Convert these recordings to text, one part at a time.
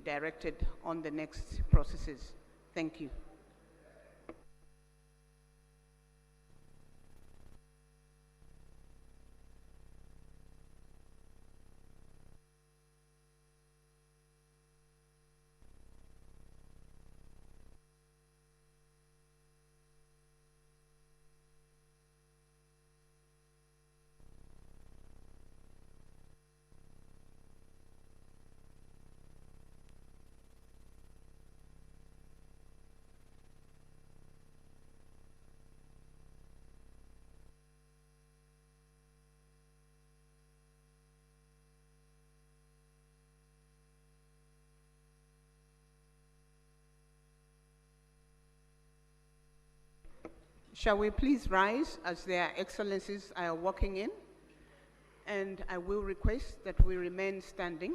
directed on the next processes. Thank you. Shall we please rise as their excellencies are walking in? And I will request that we remain standing.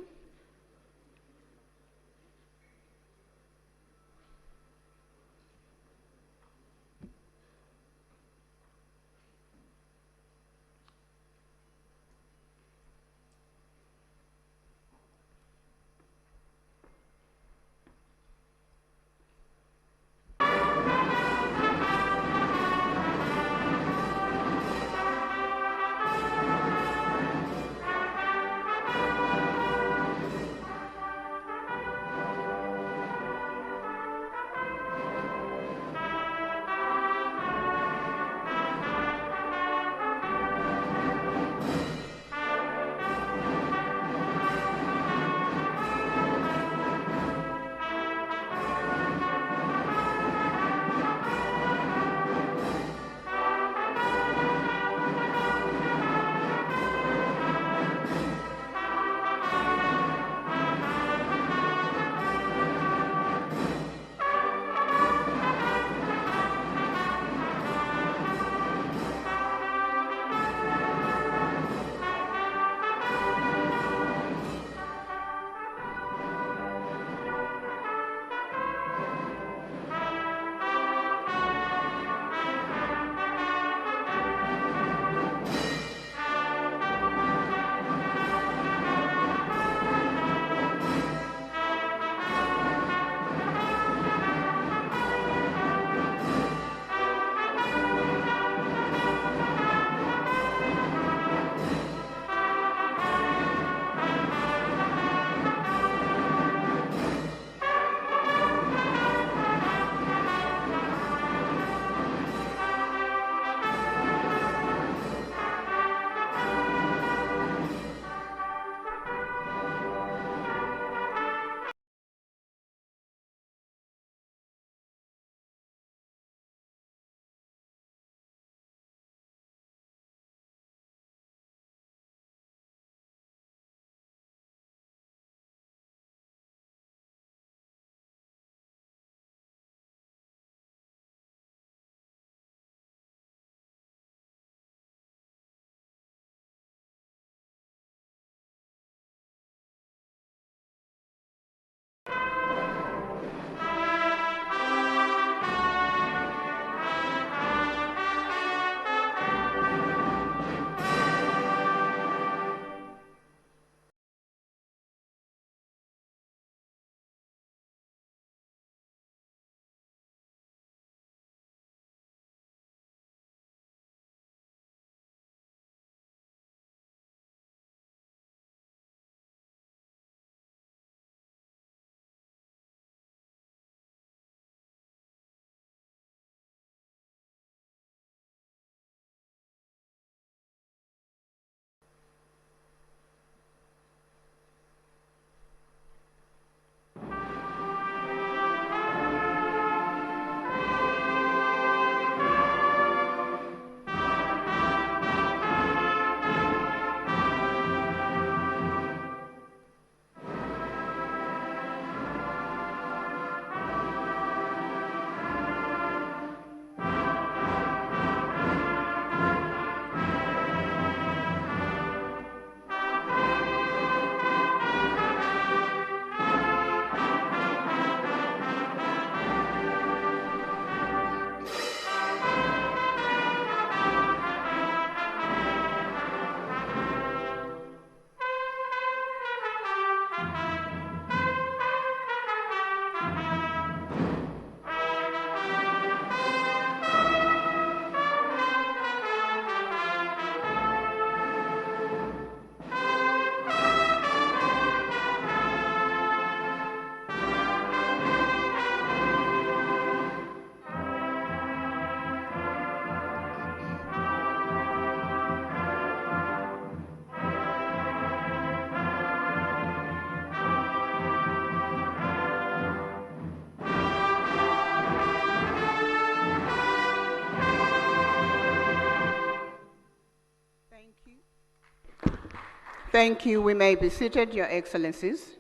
Thank you. We may be seated, Your Excellencies.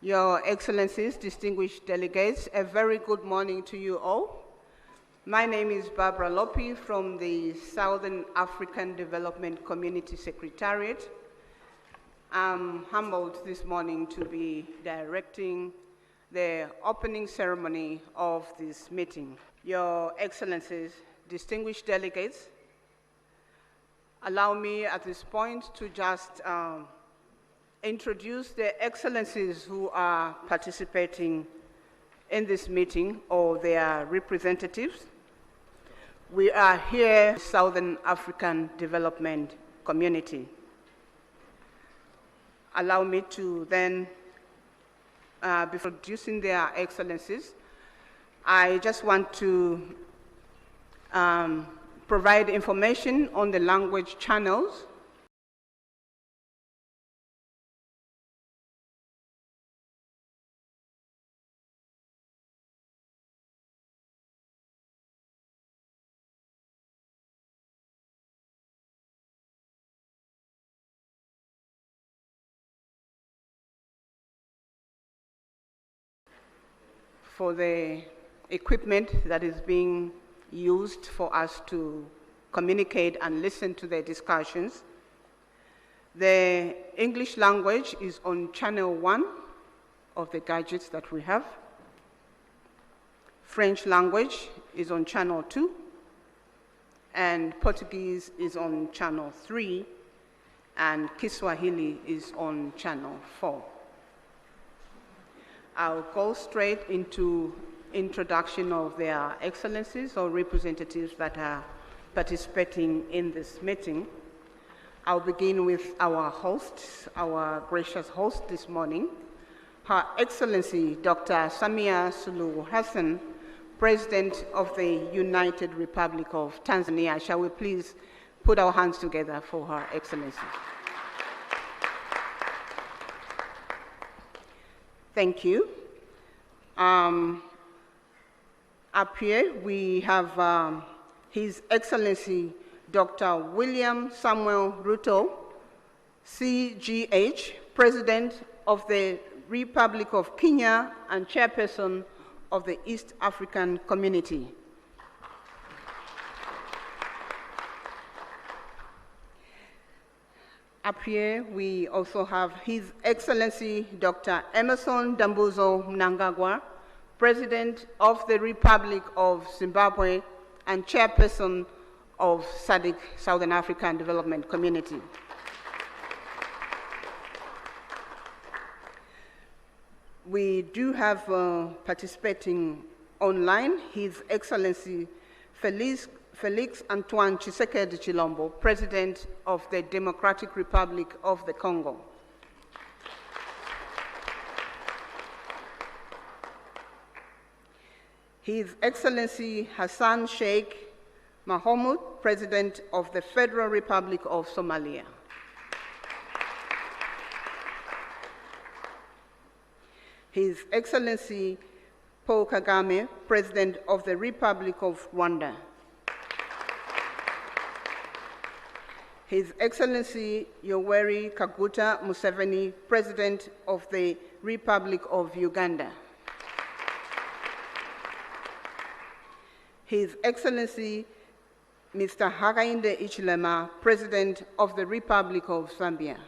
Your Excellencies, distinguished delegates, a very good morning to you all. My name is Barbara Lopi from the Southern African Development Community Secretariat. I'm humbled this morning to be directing the opening ceremony of this meeting. Your Excellencies, distinguished delegates, allow me at this point to just introduce the excellencies who are participating in this meeting or their representatives. We are here, Southern African Development Community. Allow me to then, before introducing their excellencies, I just want to provide information on the language channels. For the equipment that is being used for us to communicate and listen to the discussions. The English language is on channel 1 of the gadgets that we have. French language is on channel 2, and Portuguese is on channel 3, and Kiswahili is on channel 4. I'll go straight into introduction of their excellencies or representatives that are participating in this meeting. I'll begin with our host, our gracious host this morning, Her Excellency Dr. Samia Suluhu Hassan, President of the United Republic of Tanzania. Shall we please put our hands together for Her Excellency? Thank you. Up here we have His Excellency Dr. William Samuel Ruto, CGH, President of the Republic of Kenya and Chairperson of the East African Community. Up here, we also have His Excellency Dr. Emerson Dambuzo Mnangagwa, President of the Republic of Zimbabwe and Chairperson of SADC, Southern African Development Community. We do have participating online His Excellency Felix Antoine Tshisekedi Chilombo, President of the Democratic Republic of the Congo. His Excellency Hassan Sheikh Mohamud, President of the Federal Republic of Somalia. His Excellency Paul Kagame, President of the Republic of Rwanda. His Excellency Yoweri Kaguta Museveni, President of the Republic of Uganda. His Excellency Mr. Hakainde Hichilema, President of the Republic of Zambia.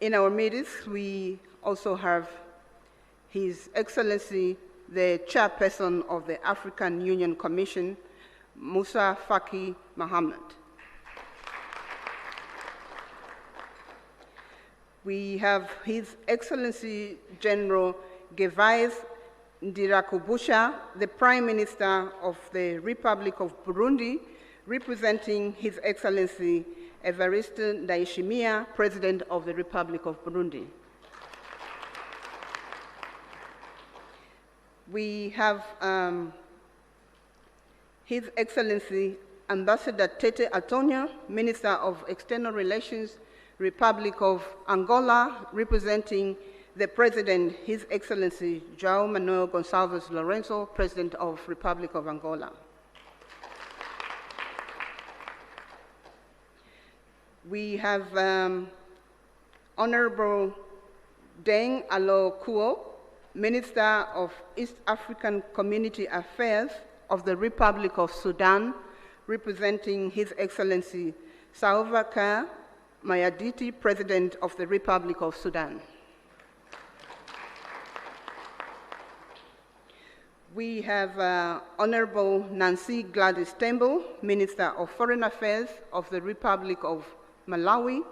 In our midst, we also have His Excellency, the Chairperson of the African Union Commission, Musa Faki Mohammed. We have His Excellency General Gervais Ndirakubusha, the Prime Minister of the Republic of Burundi, representing His Excellency Evariste Ndayishimiye, President of the Republic of Burundi. We have His Excellency Ambassador Tete Antonio, Minister of External Relations, Republic of Angola, representing the President, His Excellency João Manuel Gonçalves Lourenço, President of Republic of Angola. We have Honorable Deng Alo Kuo, Minister of East African Community Affairs of the Republic of Sudan, representing His Excellency Salva Kiir Mayarditi, President of the Republic of Sudan. We have Honorable Nancy Gladys Tembo, Minister of Foreign Affairs of the Republic of Malawi,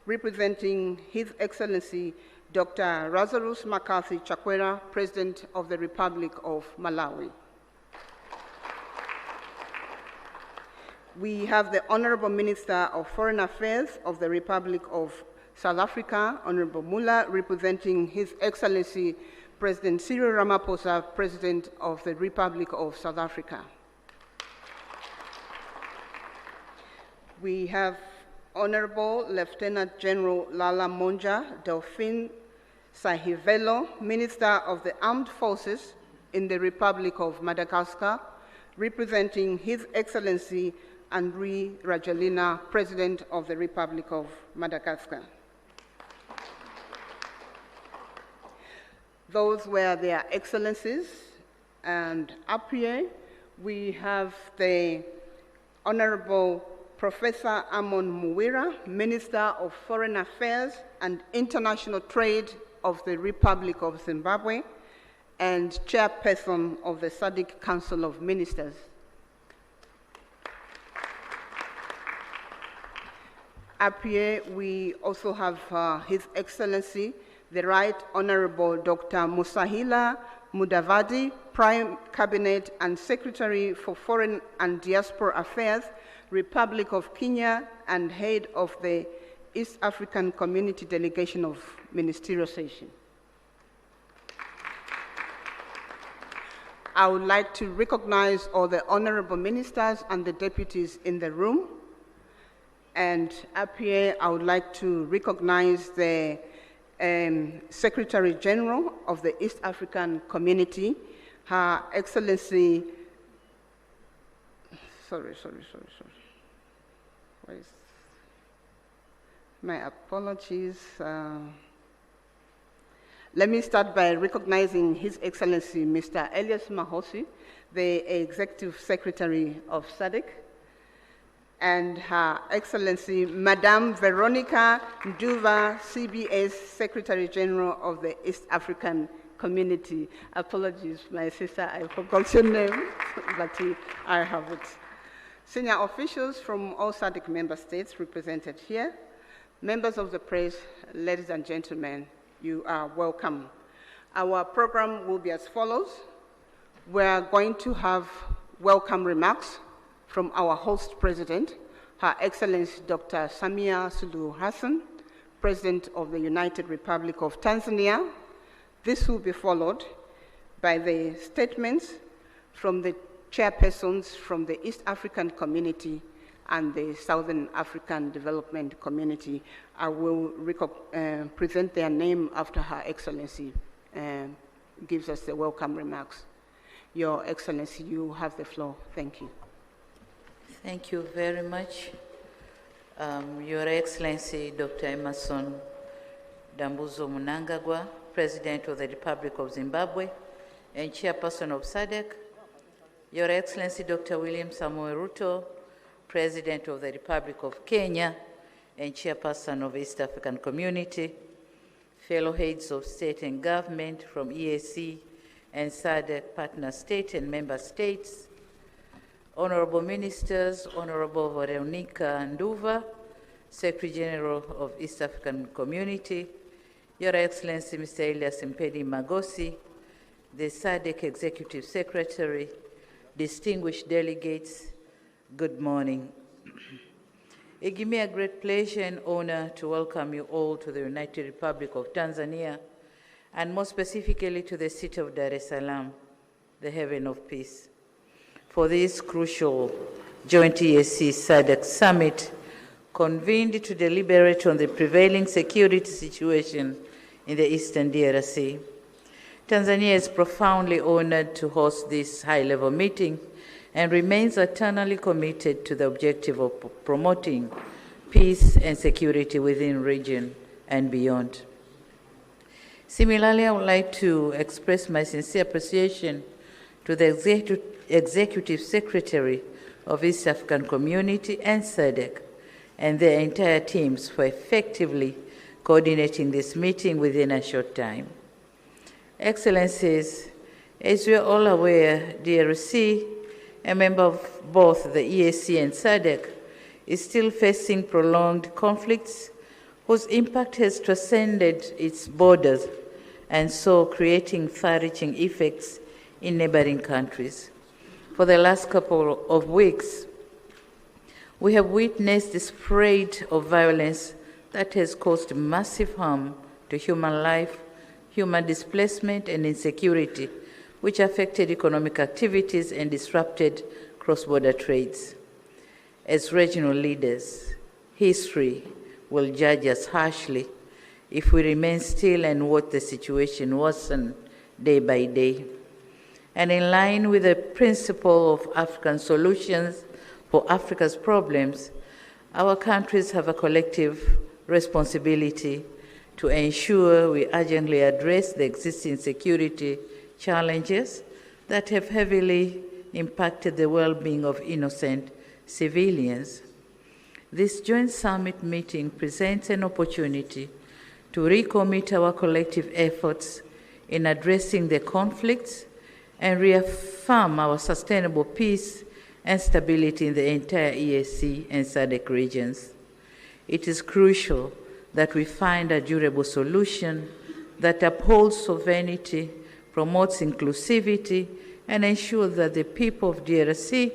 representing His Excellency Dr. Lazarus McCarthy Chakwera, President of the Republic of Malawi. We have the Honorable Minister of Foreign Affairs of the Republic of South Africa, Honorable Mula, representing His Excellency President Cyril Ramaphosa, President of the Republic of South Africa. We have Honorable Lieutenant General Lala Monja Delphine Sahivelo, Minister of the Armed Forces in the Republic of Madagascar, representing His Excellency Andry Rajoelina, President of the Republic of Madagascar. Those were their excellencies, and up here we have the Honorable Professor Amon Muwira, Minister of Foreign Affairs and International Trade of the Republic of Zimbabwe and Chairperson of the SADC Council of Ministers. Up here we also have His Excellency, the Right Honorable Dr. Musahila Mudavadi, Prime Cabinet and Secretary for Foreign and Diaspora Affairs, Republic of Kenya, and Head of the East African Community Delegation of Ministerial Session. I would like to recognize all the honorable ministers and the deputies in the room. And up here, I would like to recognize the Secretary General of the East African Community, Her Excellency, sorry. My apologies. Let me start by recognizing His Excellency, Mr. Elias Mahosi, the Executive Secretary of SADC, and Her Excellency, Madame Veronica Nduva, CBS Secretary General of the East African Community. Apologies, my sister, I forgot your name, but I have it. Senior officials from all SADC member states represented here, members of the press, ladies and gentlemen, you are welcome. Our program will be as follows. We are going to have welcome remarks from our host president, Her Excellency Dr. Samia Suluhu Hassan, President of the United Republic of Tanzania. This will be followed by the statements from the chairpersons from the East African Community and the Southern African Development Community. I will present their name after Her Excellency gives us the welcome remarks. Your Excellency, you have the floor. Thank you. Thank you very much. Your Excellency, Dr. Emerson Dambuzo Mnangagwa, President of the Republic of Zimbabwe and Chairperson of SADC. Your Excellency, Dr. William Samoei Ruto, President of the Republic of Kenya and Chairperson of East African Community. Fellow heads of state and government from EAC and SADC partner state and member states. Honorable Ministers, Honorable Veronica Nduva, Secretary General of East African Community, Your Excellency Mr. Elias Mpedi Magosi, the SADC Executive Secretary, distinguished delegates, good morning. It gives me a great pleasure and honor to welcome you all to the United Republic of Tanzania, and more specifically to the city of Dar es Salaam, the haven of peace, for this crucial joint EAC SADC summit convened to deliberate on the prevailing security situation in the Eastern DRC. Tanzania is profoundly honored to host this high-level meeting and remains eternally committed to the objective of promoting peace and security within the region and beyond. Similarly, I would like to express my sincere appreciation to the Executive Secretary of East African Community and SADC and their entire teams for effectively coordinating this meeting within a short time. Excellencies, as we are all aware, DRC, a member of both the EAC and SADC, is still facing prolonged conflicts whose impact has transcended its borders and so creating far-reaching effects in neighboring countries. For the last couple of weeks, we have witnessed the spread of violence that has caused massive harm to human life, human displacement, and insecurity, which affected economic activities and disrupted cross-border trades. As regional leaders, history will judge us harshly if we remain still and watch the situation worsen day by day. And in line with the principle of African solutions for Africa's problems, our countries have a collective responsibility to ensure we urgently address the existing security challenges that have heavily impacted the well-being of innocent civilians. This joint summit meeting presents an opportunity to recommit our collective efforts in addressing the conflicts and reaffirm our sustainable peace and stability in the entire EAC and SADC regions. It is crucial that we find a durable solution that upholds sovereignty, promotes inclusivity, and ensures that the people of DRC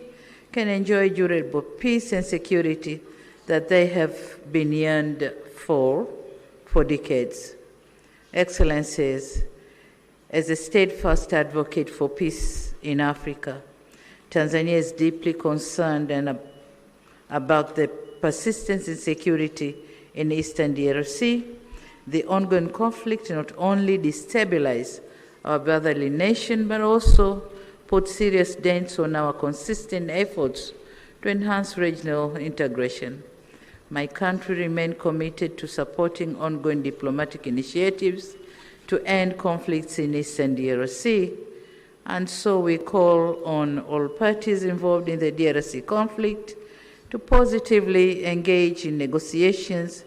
can enjoy durable peace and security that they have been yearned for decades. Excellencies, as a steadfast advocate for peace in Africa, Tanzania is deeply concerned about the persistent insecurity in Eastern DRC. The ongoing conflict not only destabilizes our brotherly nation, but also put serious dents on our consistent efforts to enhance regional integration. My country remains committed to supporting ongoing diplomatic initiatives to end conflicts in Eastern DRC, and so we call on all parties involved in the DRC conflict to positively engage in negotiations,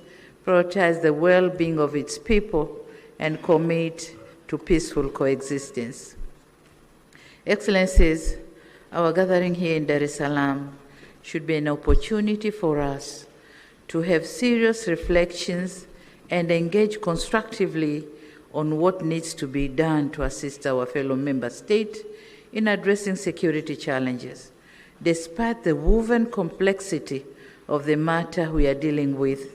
prioritize the well-being of its people, and commit to peaceful coexistence. Excellencies, our gathering here in Dar es Salaam should be an opportunity for us to have serious reflections and engage constructively on what needs to be done to assist our fellow member states in addressing security challenges. Despite the woven complexity of the matter we are dealing with,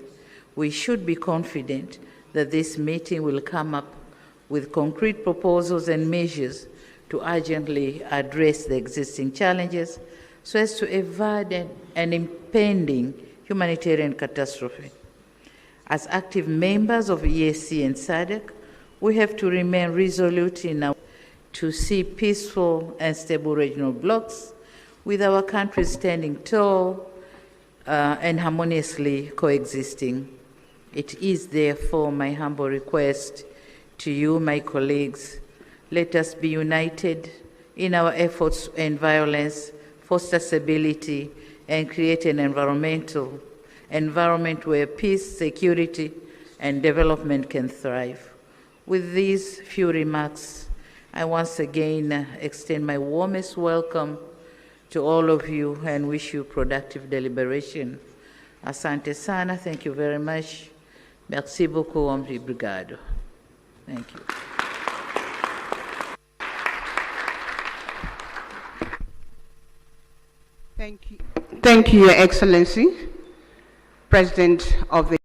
we should be confident that this meeting will come up with concrete proposals and measures to urgently address the existing challenges so as to avoid an impending humanitarian catastrophe. As active members of EAC and SADC, we have to remain resolute in our to see peaceful and stable regional blocs with our countries standing tall and harmoniously coexisting. It is therefore my humble request to you, my colleagues, let us be united in our efforts to end violence, foster stability, and create an environment where peace, security, and development can thrive. With these few remarks, I once again extend my warmest welcome to all of you and wish you productive deliberation. Asante sana, thank you very much. Merci beaucoup, obrigado. Thank you. Thank you. Thank you, Your Excellency, President of the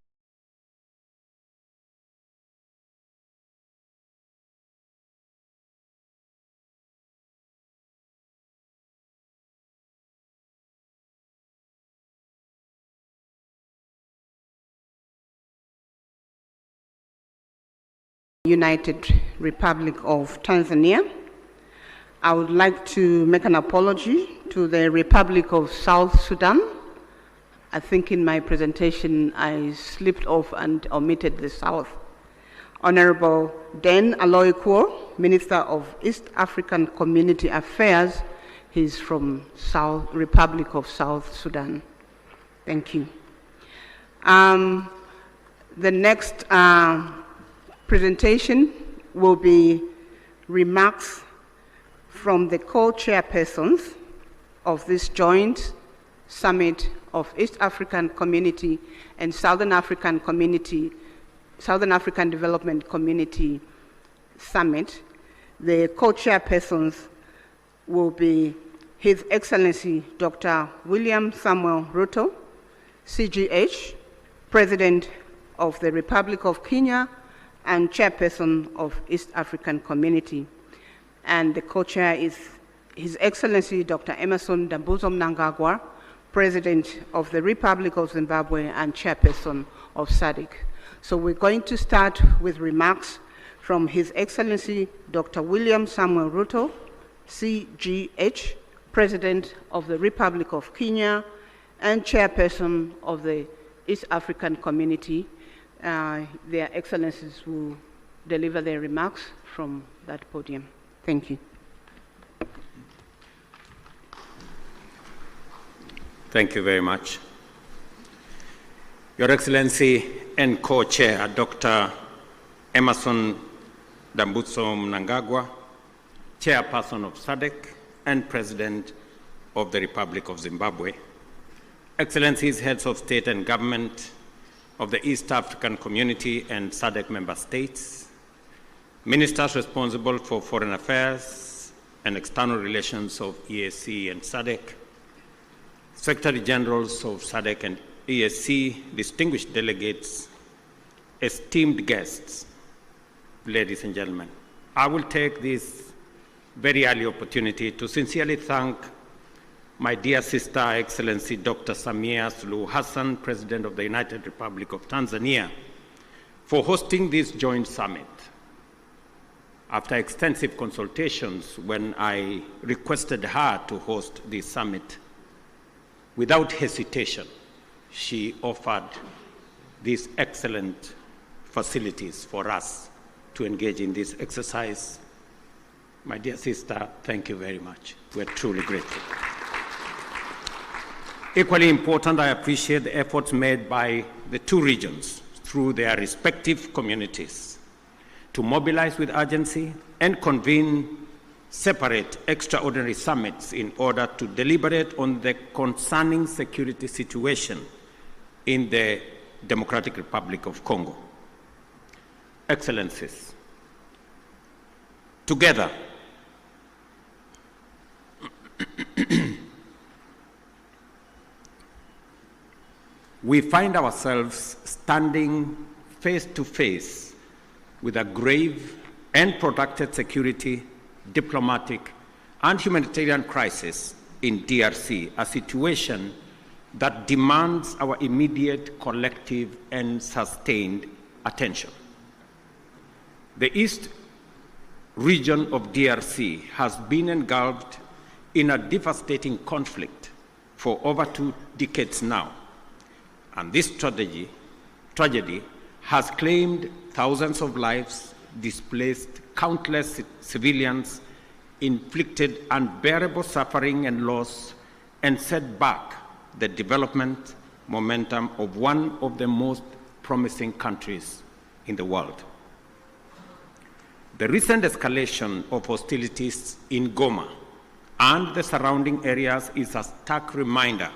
United Republic of Tanzania. I would like to make an apology to the Republic of South Sudan I think in my presentation I slipped off and omitted the South. Honorable Den Aloy Kuo, Minister of East African Community Affairs. He's from Republic of South Sudan. Thank you. The next presentation will be remarks from the co-chairpersons of this joint summit of East African Community and Southern African Development Community Summit. The co-chairpersons will be His Excellency Dr. William Samuel Ruto, CGH, President of the Republic of Kenya and Chairperson of East African Community. And the co-chair is His Excellency Dr. Emmerson Dambuzo Mnangagwa, President of the Republic of Zimbabwe and Chairperson of SADC. So we're going to start with remarks from His Excellency Dr. William Samuel Ruto, CGH, President of the Republic of Kenya and Chairperson of the East African Community. Their Excellencies will deliver their remarks from that podium. Thank you. Thank you very much. Your Excellency and Co-Chair, Dr. Emmerson Dambuzo Mnangagwa, Chairperson of SADC and President of the Republic of Zimbabwe, Excellencies, Heads of State and Government of the East African Community and SADC member states, Ministers responsible for Foreign Affairs and External Relations of EAC and SADC, Secretary Generals of SADC and EAC, distinguished delegates, esteemed guests, ladies and gentlemen. I will take this very early opportunity to sincerely thank my dear sister, Excellency Dr. Samia Suluhu Hassan, President of the United Republic of Tanzania, for hosting this joint summit. After extensive consultations, when I requested her to host this summit, without hesitation, she offered these excellent facilities for us to engage in this exercise. My dear sister, thank you very much. We're truly grateful. Equally important, I appreciate the efforts made by the two regions through their respective communities to mobilize with urgency and convene separate extraordinary summits in order to deliberate on the concerning security situation in the Democratic Republic of Congo. Excellencies, together, we find ourselves standing face to face with a grave and protracted security, diplomatic, and humanitarian crisis in DRC, a situation that demands our immediate, collective, and sustained attention. The East region of DRC has been engulfed in a devastating conflict for over 2 decades now, and this tragedy has claimed thousands of lives, displaced countless civilians, inflicted unbearable suffering and loss, and set back the development momentum of one of the most promising countries in the world. The recent escalation of hostilities in Goma and the surrounding areas is a stark reminder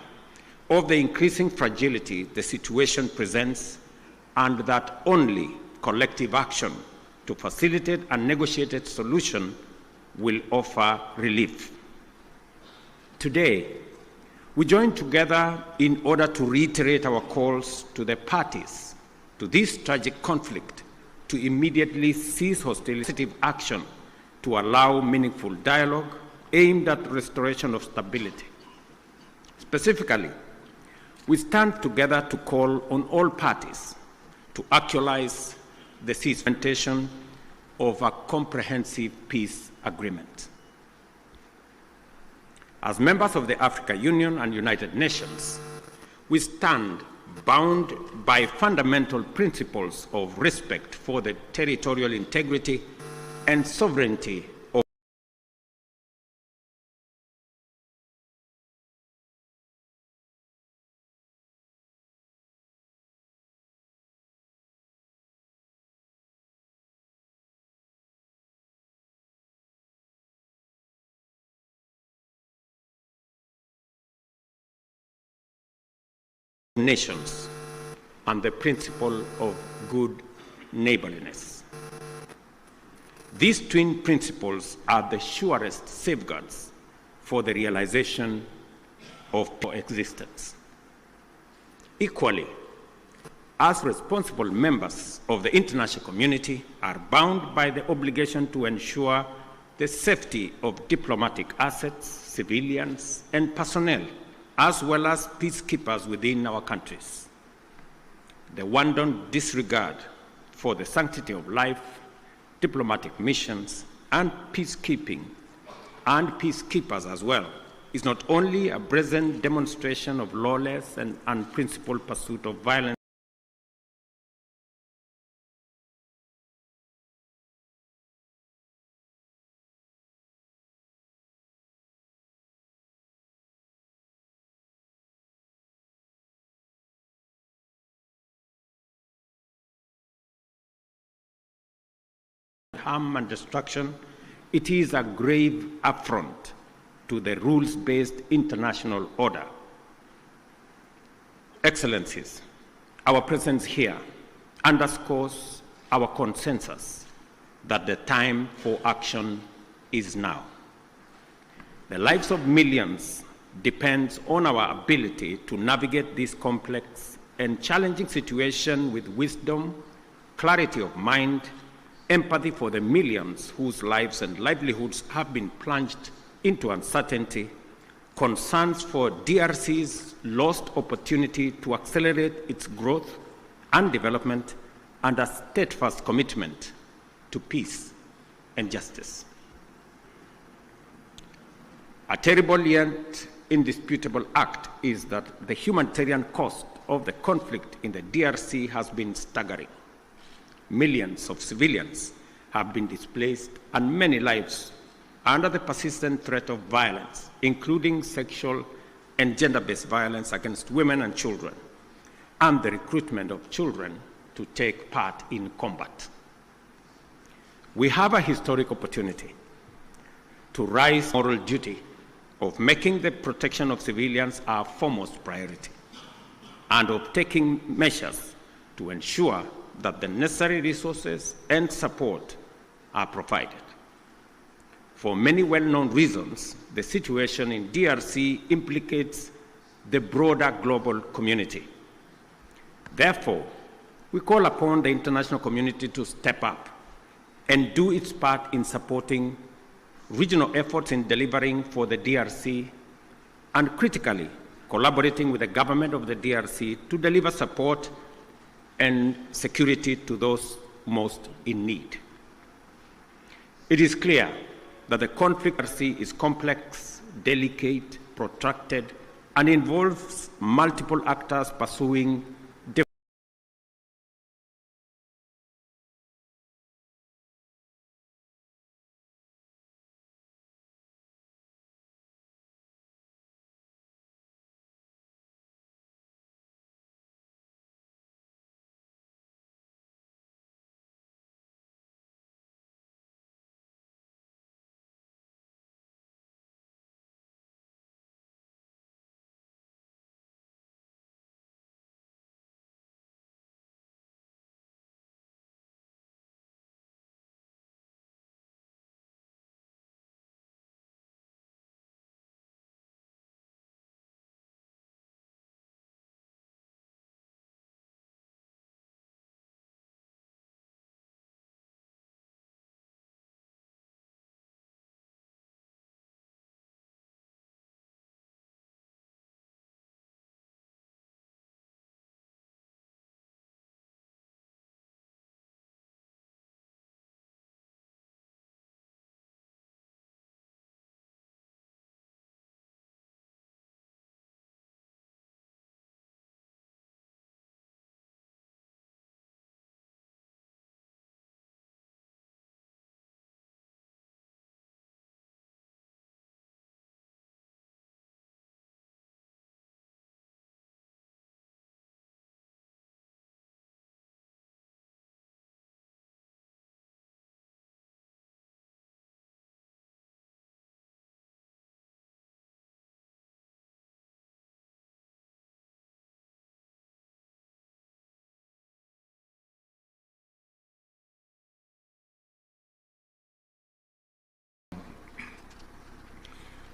of the increasing fragility the situation presents, and that only collective action to facilitate a negotiated solution will offer relief. Today, we join together in order to reiterate our calls to the parties to this tragic conflict to immediately cease hostility action to allow meaningful dialogue aimed at restoration of stability. Specifically, we stand together to call on all parties to actualize the ceasefire of a comprehensive peace agreement. As members of the African Union and United Nations, we stand bound by fundamental principles of respect for the territorial integrity and sovereignty of nations and the principle of good neighborliness. These twin principles are the surest safeguards for the realization of coexistence. Equally, as responsible members of the international community are bound by the obligation to ensure the safety of diplomatic assets, civilians, and personnel, as well as peacekeepers within our countries. The wanton disregard for the sanctity of life, diplomatic missions, and peacekeeping, and peacekeepers as well, is not only a brazen demonstration of lawless and unprincipled pursuit of violence, harm and destruction, it is a grave affront to the rules-based international order. Excellencies, our presence here underscores our consensus that the time for action is now. The lives of millions depends on our ability to navigate this complex and challenging situation with wisdom, clarity of mind, empathy for the millions whose lives and livelihoods have been plunged into uncertainty, concerns for DRC's lost opportunity to accelerate its growth and development, and a steadfast commitment to peace and justice. A terrible yet indisputable act is that the humanitarian cost of the conflict in the DRC has been staggering. Millions of civilians have been displaced and many lives under the persistent threat of violence, including sexual and gender-based violence against women and children, and the recruitment of children to take part in combat. We have a historic opportunity to rise moral duty of making the protection of civilians our foremost priority, and of taking measures to ensure that the necessary resources and support are provided. For many well-known reasons, the situation in DRC implicates the broader global community. Therefore, we call upon the international community to step up and do its part in supporting regional efforts in delivering for the DRC, and critically collaborating with the government of the DRC to deliver support and security to those most in need. It is clear that the conflict in DRC is complex, delicate, protracted, and involves multiple actors pursuing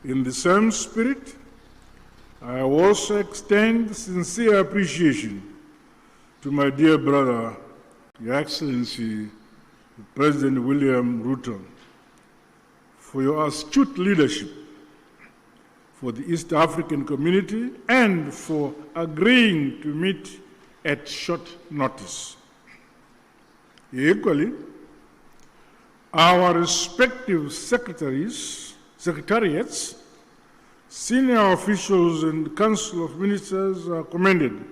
In the same spirit, I also extend sincere appreciation to my dear brother, Your Excellency, President William Ruto, for your astute leadership for the East African community and for agreeing to meet at short notice. Equally, our respective secretariats, senior officials and Council of Ministers are commended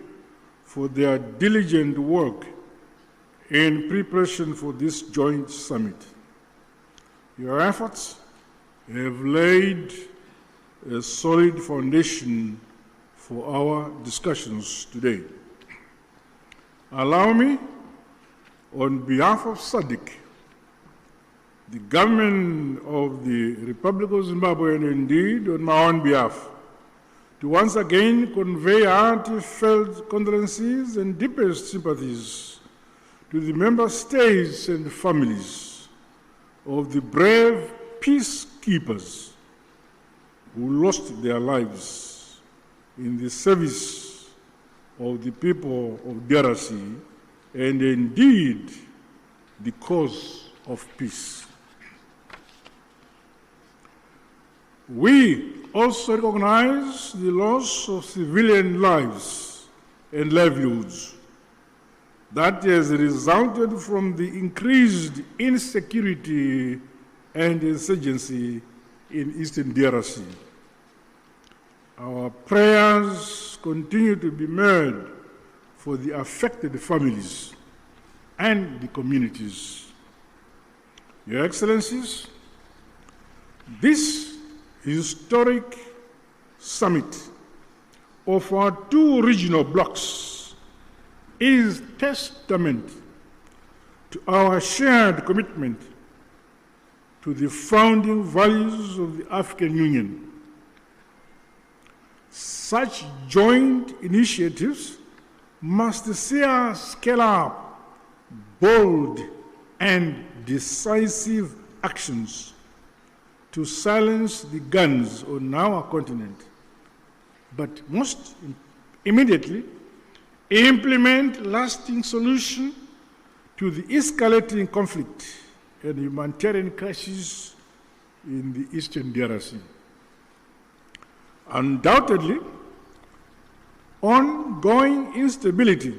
for their diligent work in preparation for this joint summit. Your efforts have laid a solid foundation for our discussions today. Allow me, on behalf of SADC, the government of the Republic of Zimbabwe, and indeed on my own behalf, to once again convey heartfelt condolences and deepest sympathies to the member states and families of the brave peacekeepers who lost their lives in the service of the people of DRC and indeed the cause of peace. We also recognize the loss of civilian lives and livelihoods that has resulted from the increased insecurity and insurgency in Eastern DRC. Our prayers continue to be made for the affected families and the communities. Your Excellencies, this historic summit of our two regional blocs is testament to our shared commitment to the founding values of the African Union. Such joint initiatives must see us scale up bold and decisive actions to silence the guns on our continent, but most immediately implement lasting solutions to the escalating conflict and humanitarian crisis in the Eastern DRC. Undoubtedly, ongoing instability,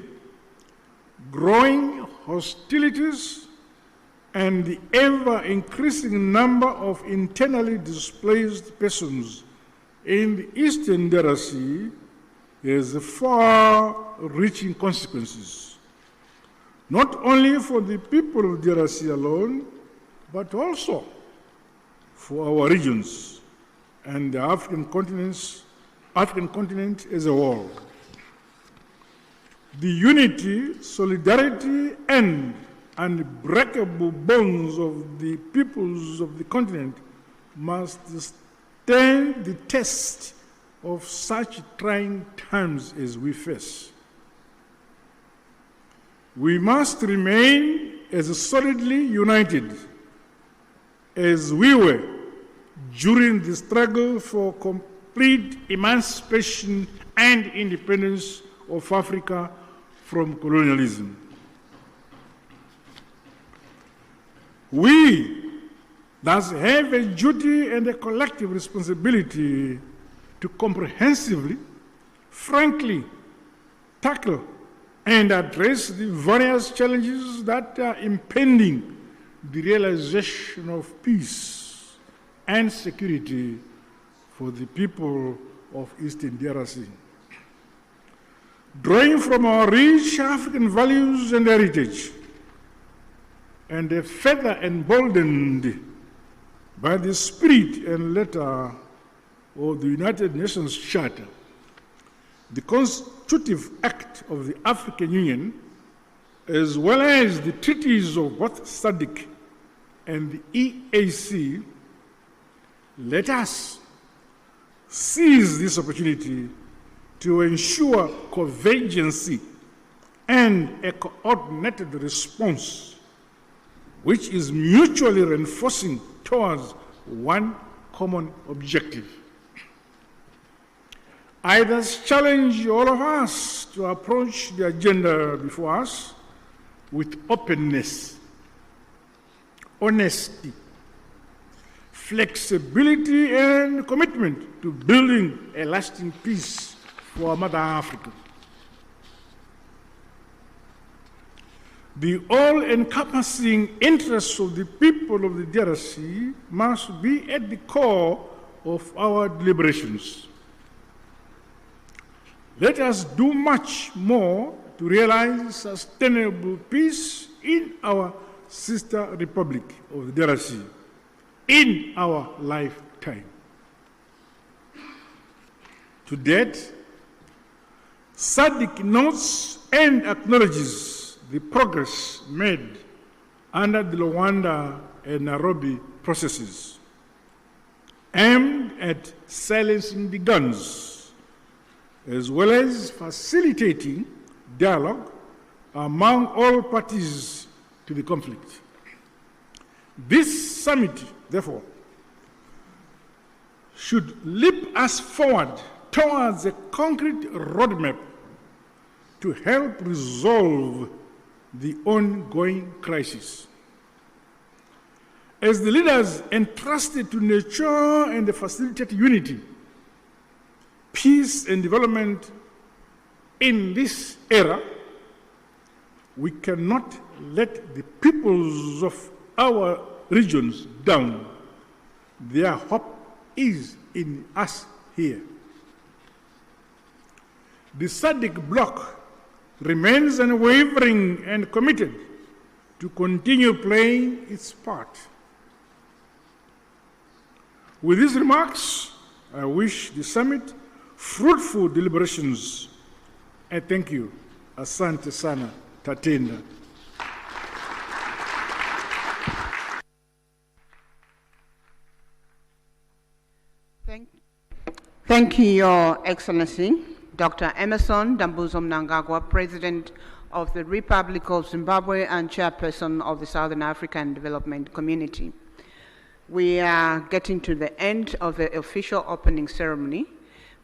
growing hostilities, and the ever-increasing number of internally displaced persons in the Eastern DRC has far-reaching consequences, not only for the people of DRC alone, but also for our regions and the African continent as a whole. The unity, solidarity, and unbreakable bonds of the peoples of the continent must stand the test of such trying times as we face. We must remain as solidly united as we were during the struggle for complete emancipation and independence of Africa from colonialism. We thus have a duty and a collective responsibility to comprehensively, frankly, tackle and address the various challenges that are impeding the realization of peace and security for the people of Eastern DRC. Drawing from our rich African values and heritage, and further emboldened by the spirit and letter of the United Nations Charter, the constitutive act of the African Union, as well as the treaties of both SADC and the EAC, let us seize this opportunity to ensure convergency and a coordinated response which is mutually reinforcing towards one common objective. I thus challenge all of us to approach the agenda before us with openness, honesty, flexibility, and commitment to building a lasting peace for Mother Africa. The all-encompassing interests of the people of the DRC must be at the core of our deliberations. Let us do much more to realize sustainable peace in our sister republic of the DRC in our lifetime. To date, SADC notes and acknowledges the progress made under the Luanda and Nairobi processes aimed at silencing the guns, as well as facilitating dialogue among all parties to the conflict. This summit, therefore, should leap us forward towards a concrete roadmap to help resolve the ongoing crisis. As the leaders entrusted to nurture and facilitate unity, peace and development in this era, we cannot let the peoples of our regions down. Their hope is in us here. The SADC bloc remains unwavering and committed to continue playing its part. With these remarks, I wish the summit fruitful deliberations. I thank you. Asante sana, Tatenda. Thank you, Your Excellency, Dr. Emerson Dambuzo Mnangagwa, President of the Republic of Zimbabwe and Chairperson of the Southern African Development Community. We are getting to the end of the official opening ceremony.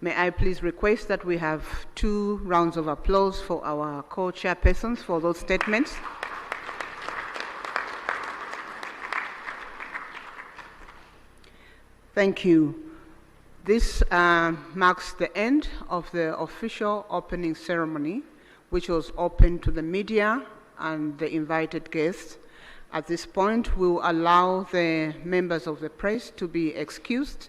May I please request that we have 2 rounds of applause for our co-chairpersons for those statements. Thank you. This marks the end of the official opening ceremony, which was open to the media and the invited guests. At this point, we'll allow the members of the press to be excused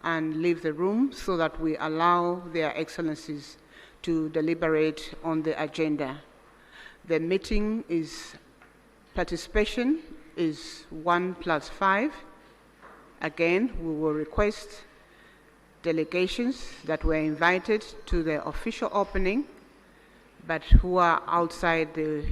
and leave the room so that we allow their excellencies to deliberate on the agenda. The meeting participation is 1+5. Again, we will request delegations that were invited to the official opening, but who are outside the